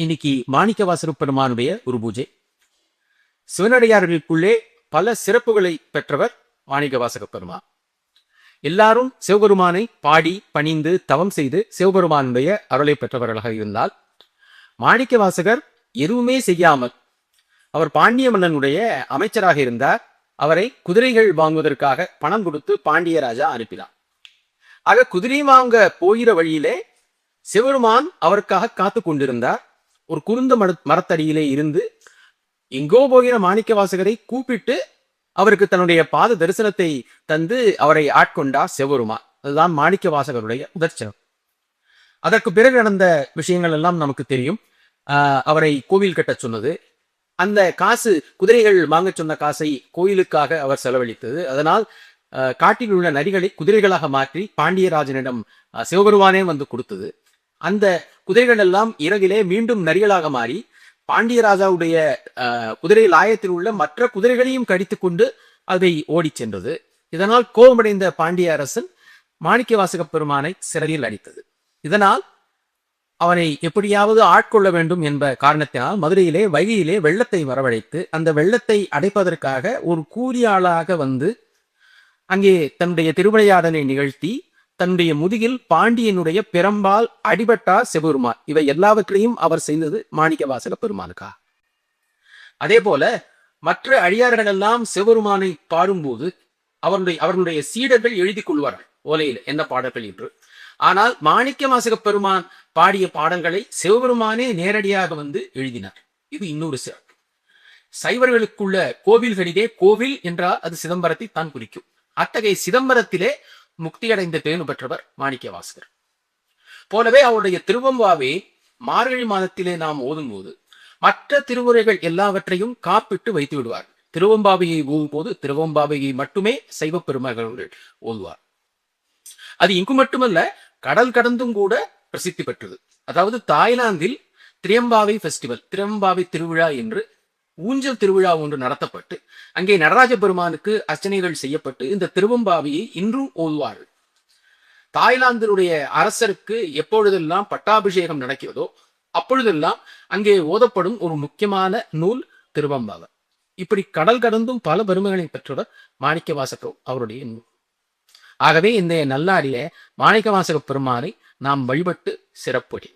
இன்னைக்கு மாணிக்கவாசக பெருமானுடைய ஒரு பூஜை. சிவனடியார்களுக்குள்ளே பல சிறப்புகளை பெற்றவர் மாணிக்கவாசக பெருமான். எல்லாரும் சிவபெருமானை பாடி பணிந்து தவம் செய்து சிவபெருமானுடைய அருளை பெற்றவர்களாக இருந்தால், மாணிக்கவாசகர் எதுவுமே செய்யாமல் அவர் பாண்டிய மன்னனுடைய அமைச்சராக இருந்தார். அவரை குதிரைகள் வாங்குவதற்காக பணம் கொடுத்து பாண்டிய ராஜா அனுப்பினார். ஆக குதிரை வாங்க போகிற வழியிலே சிவபெருமான் அவருக்காக காத்து கொண்டிருந்தார். ஒரு குருந்த மரத்தடியிலே இருந்து எங்கோ போகிற மாணிக்கவாசகரை கூப்பிட்டு அவருக்கு தன்னுடைய பாத தரிசனத்தை தந்து அவரை ஆட்கொண்டார் சிவபெருமான். அதுதான் மாணிக்கவாசகருடைய உதர்ச்சனம். அதற்கு பிறகு நடந்த விஷயங்கள் எல்லாம் நமக்கு தெரியும். அவரை கோவில் கட்ட சொன்னது, அந்த காசு குதிரைகள் வாங்க சொன்ன காசை கோயிலுக்காக அவர் செலவழித்தது. அதனால் காட்டில் உள்ள நரிகளை குதிரைகளாக மாற்றி பாண்டியராஜனிடம் சிவபெருமானே வந்து கொடுத்தது. அந்த குதிரைகள் எல்லாம் இரவிலே மீண்டும் நரிகளாக மாறி பாண்டியராஜாவுடைய குதிரை லாயத்தில் உள்ள மற்ற குதிரைகளையும் கடித்து கொண்டு அதை ஓடி சென்றது. இதனால் கோபமடைந்த பாண்டிய அரசன் மாணிக்கவாசக பெருமானை சிறையில் அடைத்தது. இதனால் அவனை எப்படியாவது ஆட்கொள்ள வேண்டும் என்ற காரணத்தினால் மதுரையிலே வைகையிலே வெள்ளத்தை வரவழைத்து அந்த வெள்ளத்தை அடைப்பதற்காக ஒரு கூலியாளாக வந்து அங்கே தன்னுடைய திருவிளையாடலை நிகழ்த்தி தன்னுடைய முதுகில் பாண்டியனுடைய பெரும்பால் அடிபட்டார் சிவபெருமான். இவை எல்லாவற்றையும் அவர் செய்தது மாணிக்கவாசக பெருமானுக்கா. அதே போல மற்ற அடியார்கள் எல்லாம் சிவபெருமானை பாடும்போது அவர்களுடைய சீடர்கள் எழுதி கொள்வார்கள் ஓலையில் என்ன பாடல்கள் என்று. ஆனால் மாணிக்கவாசக பெருமான் பாடிய பாடல்களை சிவபெருமானே நேரடியாக வந்து எழுதினார். இது இன்னொரு சிறப்பு. சைவர்களுக்குள்ள கோவில்களிலே கோவில் என்றால் அது சிதம்பரத்தை தான் குறிக்கும். அத்தகைய சிதம்பரத்திலே முக்தியடைந்த பேணு பெற்றவர் மாணிக்கவாசகர். போலவே அவருடைய திருவெம்பாவை மார்கழி மாதத்திலே நாம் ஓதும் போது மற்ற திருமுறைகள் எல்லாவற்றையும் காப்பிட்டு வைத்து விடுவார். திருவெம்பாவையை ஓதும் போது திருவெம்பாவையை மட்டுமே சைவ பெருமக்கள் ஓதுவார். அது இங்கு மட்டுமல்ல, கடல் கடந்தும் கூட பிரசித்தி பெற்றது. அதாவது தாய்லாந்தில் திரியம்பாவை ஃபெஸ்டிவல், திரியம்பாவை திருவிழா என்று ஊஞ்சல் திருவிழா ஒன்று நடத்தப்பட்டு அங்கே நடராஜ பெருமானுக்கு அர்ச்சனைகள் செய்யப்பட்டு இந்த திருவெம்பாவையை இன்றும் ஓதுவார்கள். தாய்லாந்தினுடைய அரசருக்கு எப்பொழுதெல்லாம் பட்டாபிஷேகம் நடக்கிறதோ அப்பொழுதெல்லாம் அங்கே ஓதப்படும் ஒரு முக்கியமான நூல் திருவெம்பாவை. இப்படி கடல் கடந்தும் பல பெருமைகளை பெற்றவர் மாணிக்கவாசகர் அவருடைய நூல். ஆகவே இந்த நல்லாரிலே மாணிக்கவாசக பெருமானை நாம் வழிபட்டு சிறப்புடி.